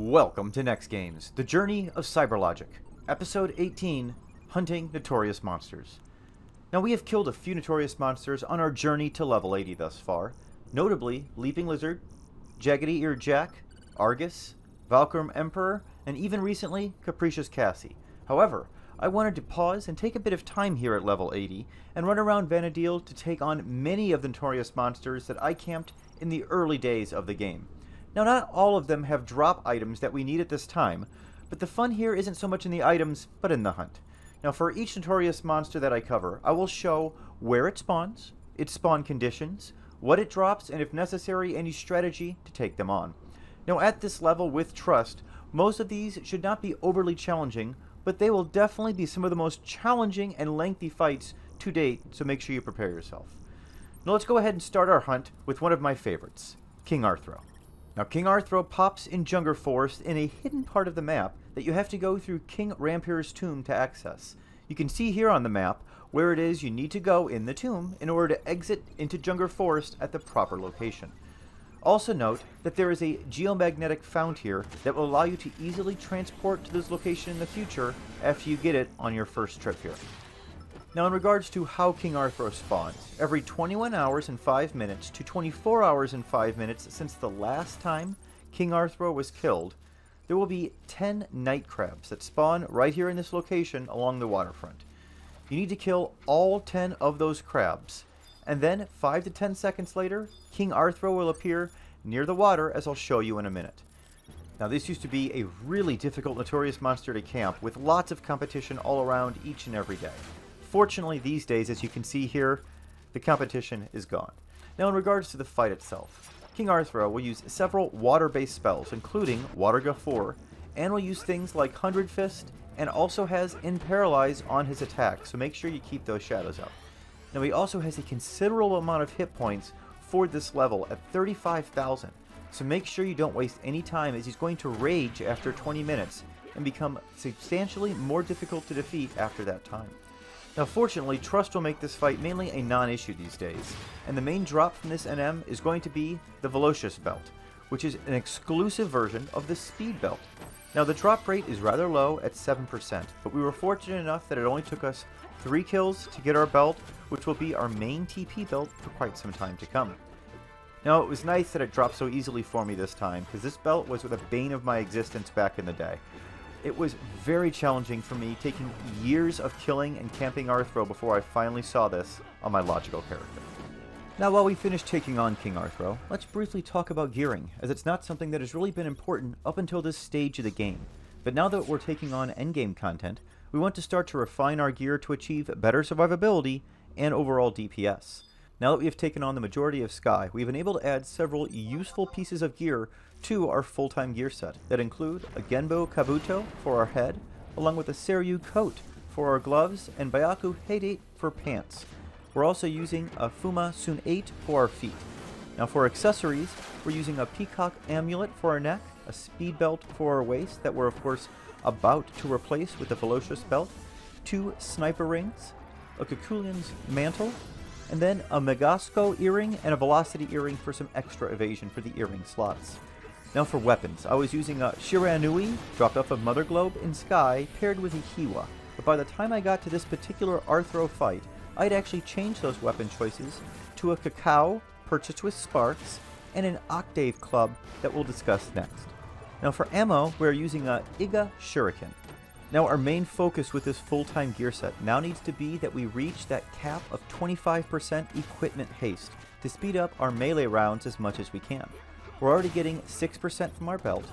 Welcome to NEXTGames, the journey of CyberLogic, Episode 18, Hunting Notorious Monsters. Now we have killed a few notorious monsters on our journey to level 80 thus far, notably Leaping Lizard, Jaggedy-Eared Jack, Argus, Valkyrum Emperor, and even recently, Capricious Cassie. However, I wanted to pause and take a bit of time here at level 80 and run around Vana'diel to take on many of the notorious monsters that I camped in the early days of the game. Now, not all of them have drop items that we need at this time, but the fun here isn't so much in the items, but in the hunt. Now, for each notorious monster that I cover, I will show where it spawns, its spawn conditions, what it drops, and if necessary, any strategy to take them on. Now, at this level with Trust, most of these should not be overly challenging, but they will definitely be some of the most challenging and lengthy fights to date, so make sure you prepare yourself. Now, let's go ahead and start our hunt with one of my favorites, King Arthro. Now, King Arthro pops in Jungler Forest in a hidden part of the map that you have to go through King Rampir's tomb to access. You can see here on the map where it is you need to go in the tomb in order to exit into Jungler Forest at the proper location. Also note that there is a geomagnetic fount here that will allow you to easily transport to this location in the future after you get it on your first trip here. Now, in regards to how King Arthro spawns, every 21 hours and 5 minutes to 24 hours and 5 minutes since the last time King Arthro was killed, there will be 10 night crabs that spawn right here in this location along the waterfront. You need to kill all 10 of those crabs, and then 5 to 10 seconds later, King Arthro will appear near the water, as I'll show you in a minute. Now, this used to be a really difficult notorious monster to camp with lots of competition all around each and every day. Fortunately, these days, as you can see here, the competition is gone. Now, in regards to the fight itself, King Arthro will use several water-based spells, including Water Guffaw, and will use things like 100 Fist, and also has Paralyze on his attack, so make sure you keep those shadows up. Now, he also has a considerable amount of hit points for this level at 35,000, so make sure you don't waste any time, as he's going to rage after 20 minutes and become substantially more difficult to defeat after that time. Now, fortunately, Trust will make this fight mainly a non-issue these days, and the main drop from this NM is going to be the Velocius Belt, which is an exclusive version of the Speed Belt. Now, the drop rate is rather low at 7%, but we were fortunate enough that it only took us 3 kills to get our belt, which will be our main TP belt for quite some time to come. Now, it was nice that it dropped so easily for me this time, because this belt was the bane of my existence back in the day. It was very challenging for me, taking years of killing and camping Arthro before I finally saw this on my logical character. Now, while we finish taking on King Arthro, let's briefly talk about gearing, as it's not something that has really been important up until this stage of the game. But now that we're taking on endgame content, we want to start to refine our gear to achieve better survivability and overall DPS. Now that we have taken on the majority of Sky, we've been able to add several useful pieces of gear to our full-time gear set that include a Genbo Kabuto for our head, along with a Seryu coat for our gloves and Byaku Heidate for pants. We're also using a Fuma Sun 8 for our feet. Now, for accessories, we're using a Peacock amulet for our neck, a speed belt for our waist that we're of course about to replace with the Velocius Belt, 2 sniper rings, a Kukulian's mantle, and then a Megasco earring and a Velocity earring for some extra evasion for the earring slots. Now, for weapons, I was using a Shiranui, dropped off of Mother Globe in Sky, paired with a Hiwa, but by the time I got to this particular Arthro fight, I'd actually changed those weapon choices to a Cacao, purchased with Sparks, and an Octave Club that we'll discuss next. Now, for ammo, we're using a Iga Shuriken. Now, our main focus with this full-time gear set now needs to be that we reach that cap of 25% equipment haste to speed up our melee rounds as much as we can. We're already getting 6% from our belt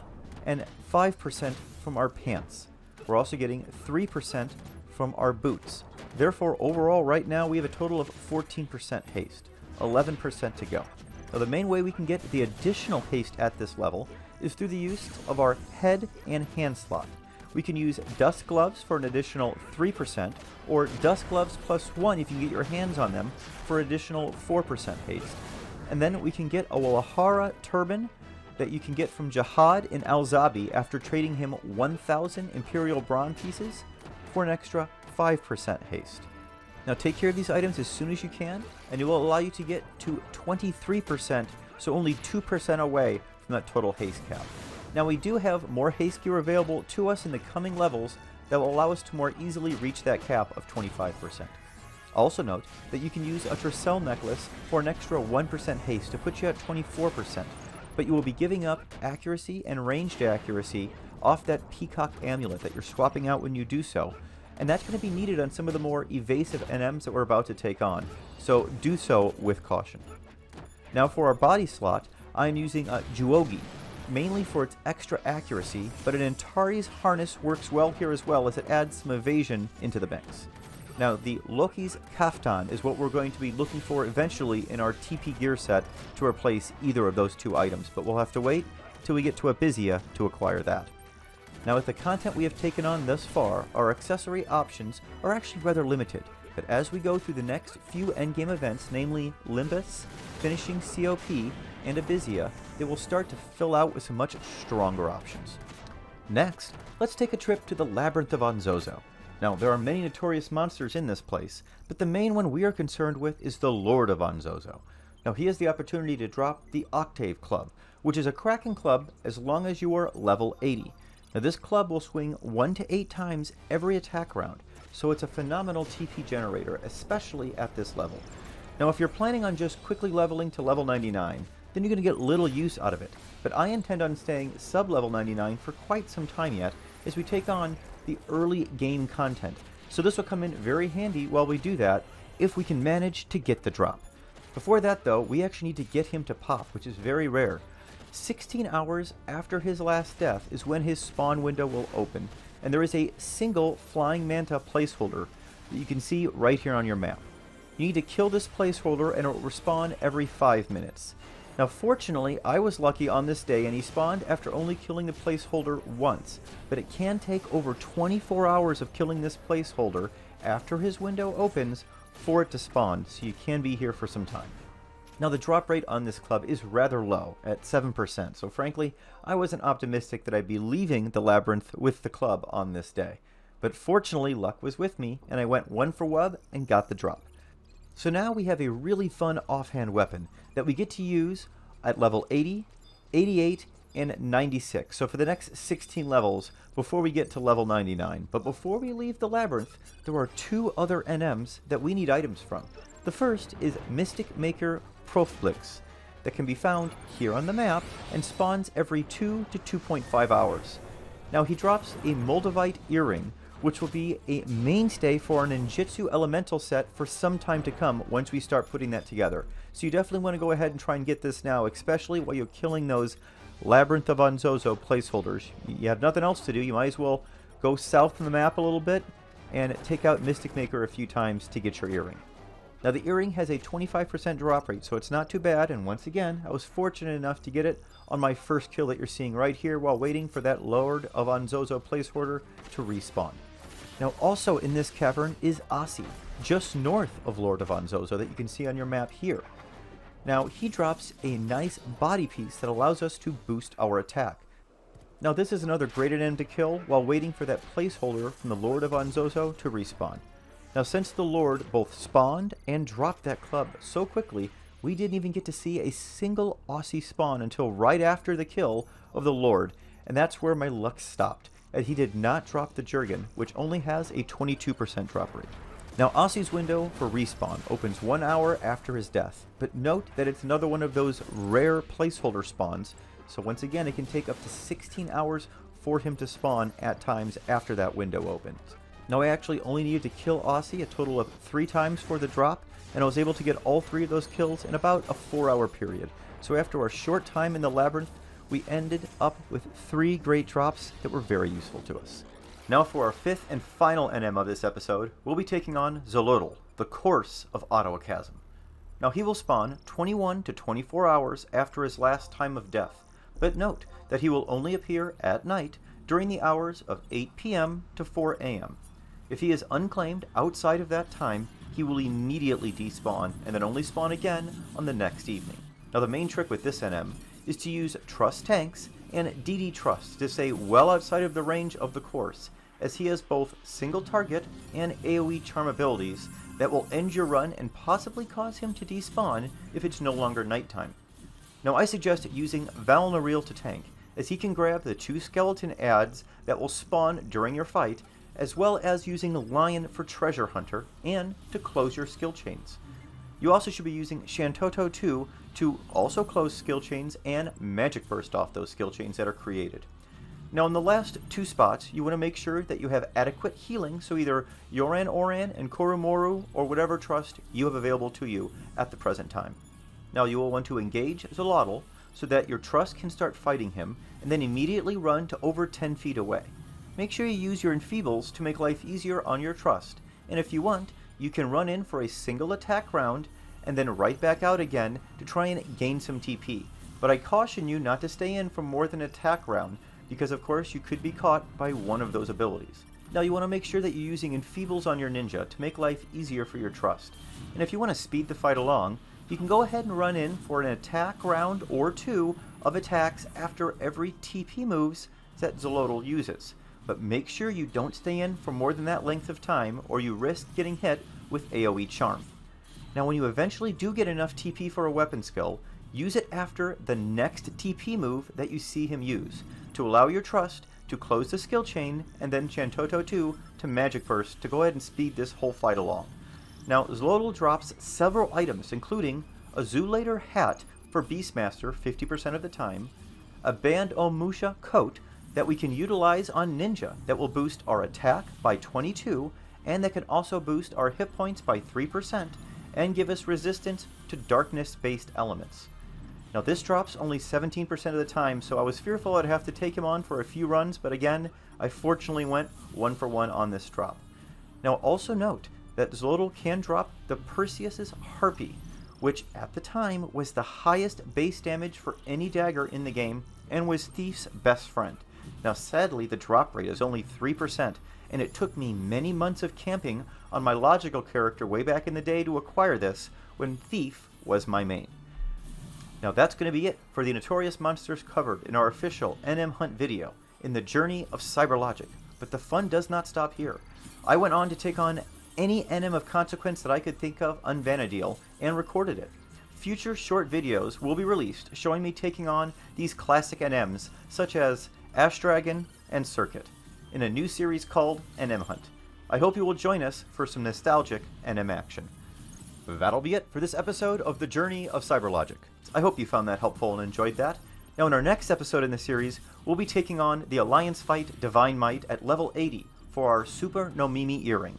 and 5% from our pants. We're also getting 3% from our boots. Therefore, overall, right now, we have a total of 14% haste, 11% to go. Now, the main way we can get the additional haste at this level is through the use of our head and hand slot. We can use Dust Gloves for an additional 3%, or Dust Gloves plus 1 if you can get your hands on them for additional 4% haste. And then we can get a Walahara Turban that you can get from Jihad in Al-Zabi after trading him 1,000 Imperial Brawn pieces for an extra 5% haste. Now, take care of these items as soon as you can, and it will allow you to get to 23%, so only 2% away from that total haste cap. Now we do have more haste gear available to us in the coming levels that will allow us to more easily reach that cap of 25%. Also note that you can use a Tricell necklace for an extra 1% haste to put you at 24%, but you will be giving up accuracy and ranged accuracy off that peacock amulet that you're swapping out when you do so, and that's going to be needed on some of the more evasive NMs that we're about to take on, so do so with caution. Now for our body slot, I'm using a Juogi, mainly for its extra accuracy, but an Antares harness works well here as well as it adds some evasion into the mix. Now the Loki's Kaftan is what we're going to be looking for eventually in our TP gear set to replace either of those two items, but we'll have to wait till we get to Abysia to acquire that. Now with the content we have taken on thus far, our accessory options are actually rather limited, but as we go through the next few endgame events, namely Limbus, finishing COP, and Abysia, they will start to fill out with some much stronger options. Next, let's take a trip to the Labyrinth of Onzozo. Now, there are many notorious monsters in this place, but the main one we are concerned with is the Lord of Onzozo. Now, he has the opportunity to drop the Octave Club, which is a Kraken club as long as you are level 80. Now, this club will swing 1 to 8 times every attack round, so it's a phenomenal TP generator, especially at this level. Now, if you're planning on just quickly leveling to level 99, then you're going to get little use out of it, but I intend on staying sub-level 99 for quite some time yet as we take on the early game content, so this will come in very handy while we do that if we can manage to get the drop. Before that though, we actually need to get him to pop, which is very rare. 16 hours after his last death is when his spawn window will open, and there is a single Flying Manta placeholder that you can see right here on your map. You need to kill this placeholder and it will respawn every 5 minutes. Now fortunately, I was lucky on this day and he spawned after only killing the placeholder once, but it can take over 24 hours of killing this placeholder after his window opens for it to spawn, so you can be here for some time. Now the drop rate on this club is rather low, at 7%, so frankly, I wasn't optimistic that I'd be leaving the Labyrinth with the club on this day. But fortunately, luck was with me, and I went 1 for wub and got the drop. So now we have a really fun offhand weapon that we get to use at level 80, 88, and 96. So for the next 16 levels before we get to level 99. But before we leave the Labyrinth, there are 2 other NMs that we need items from. The first is Mysticmaker Profblix that can be found here on the map and spawns every 2 to 2.5 hours. Now he drops a Moldavite earring, which will be a mainstay for an ninjutsu elemental set for some time to come once we start putting that together. So you definitely want to go ahead and try and get this now, especially while you're killing those Labyrinth of Onzozo placeholders. You have nothing else to do, you might as well go south on the map a little bit and take out Mysticmaker a few times to get your earring. Now the earring has a 25% drop rate, so it's not too bad, and once again, I was fortunate enough to get it on my first kill that you're seeing right here while waiting for that Lord of Onzozo placeholder to respawn. Now also in this cavern is Ose, just north of Lord of Onzozo that you can see on your map here. Now he drops a nice body piece that allows us to boost our attack. Now this is another great NM to kill while waiting for that placeholder from the Lord of Onzozo to respawn. Now since the Lord both spawned and dropped that club so quickly, we didn't even get to see a single Ose spawn until right after the kill of the Lord, and that's where my luck stopped, as he did not drop the Jurgen, which only has a 22% drop rate. Now Ose's window for respawn opens 1 hour after his death, but note that it's another one of those rare placeholder spawns, so once again it can take up to 16 hours for him to spawn at times after that window opens. Now I actually only needed to kill Ose a total of 3 times for the drop, and I was able to get all 3 of those kills in about a 4-hour period. So after our short time in the Labyrinth, we ended up with 3 great drops that were very useful to us. Now for our 5th and final NM of this episode, we'll be taking on Xolotl, the Course of Autochasm. Now he will spawn 21 to 24 hours after his last time of death, but note that he will only appear at night during the hours of 8 p.m. to 4 a.m. If he is unclaimed outside of that time, he will immediately despawn and then only spawn again on the next evening. Now the main trick with this NM is to use Trust Tanks and DD Trust to stay well outside of the range of the course, as he has both single target and AoE charm abilities that will end your run and possibly cause him to despawn if it's no longer nighttime. Now I suggest using Valnaril to tank, as he can grab the 2 skeleton adds that will spawn during your fight, as well as using Lion for Treasure Hunter and to close your skill chains. You also should be using Shantoto 2 to also close skill chains and Magic Burst off those skill chains that are created. Now in the last 2 spots, you want to make sure that you have adequate healing, so either Yoran Oran and Koromoru or whatever trust you have available to you at the present time. Now you will want to engage Xolotl so that your trust can start fighting him, and then immediately run to over 10 feet away. Make sure you use your enfeebles to make life easier on your trust, and if you want, you can run in for a single attack round and then right back out again to try and gain some TP. But I caution you not to stay in for more than an attack round, because of course you could be caught by one of those abilities. Now you want to make sure that you're using enfeebles on your ninja to make life easier for your trust. And if you want to speed the fight along, you can go ahead and run in for an attack round or 2 of attacks after every TP moves that Xolotl uses. But make sure you don't stay in for more than that length of time, or you risk getting hit with AoE Charm. Now when you eventually do get enough TP for a weapon skill, use it after the next TP move that you see him use, to allow your trust to close the skill chain, and then Shantoto 2 to Magic Burst to go ahead and speed this whole fight along. Now Xolotl drops several items, including a Zoolater hat for Beastmaster 50% of the time, a Band Omusha coat that we can utilize on Ninja that will boost our attack by 22, and that can also boost our hit points by 3% and give us resistance to darkness-based elements. Now this drops only 17% of the time, so I was fearful I'd have to take him on for a few runs, but again, I fortunately went 1 for 1 on this drop. Now also note that Xolotl can drop the Perseus's Harpy, which at the time was the highest base damage for any dagger in the game and was Thief's best friend. Now sadly the drop rate is only 3%, and it took me many months of camping on my logical character way back in the day to acquire this when Thief was my main. Now that's going to be it for the Notorious Monsters covered in our official NM Hunt video in the Journey of CyberLogic, but the fun does not stop here. I went on to take on any NM of consequence that I could think of on Vanadil and recorded it. Future short videos will be released showing me taking on these classic NMs such as Ash Dragon and Circuit in a new series called NM Hunt. I hope you will join us for some nostalgic NM action. That'll be it for this episode of the Journey of CyberLogic. I hope you found that helpful and enjoyed that. Now in our next episode in the series, we'll be taking on the Alliance Fight Divine Might at level 80 for our Super No Mimi earring.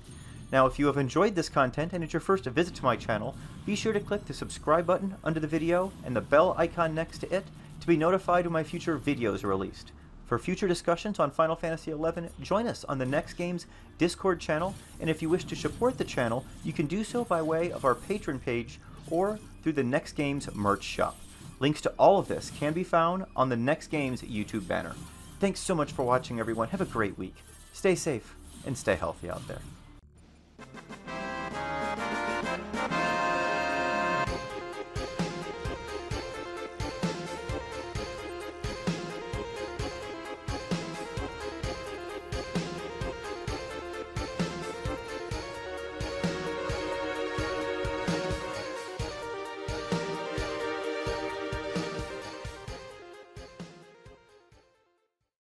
Now if you have enjoyed this content and it's your first visit to my channel, be sure to click the subscribe button under the video and the bell icon next to it to be notified when my future videos are released. For future discussions on Final Fantasy XI, join us on the NEXTGames Discord channel, and if you wish to support the channel, you can do so by way of our Patreon page or through the NEXTGames merch shop. Links to all of this can be found on the NEXTGames YouTube banner. Thanks so much for watching, everyone. Have a great week. Stay safe and stay healthy out there.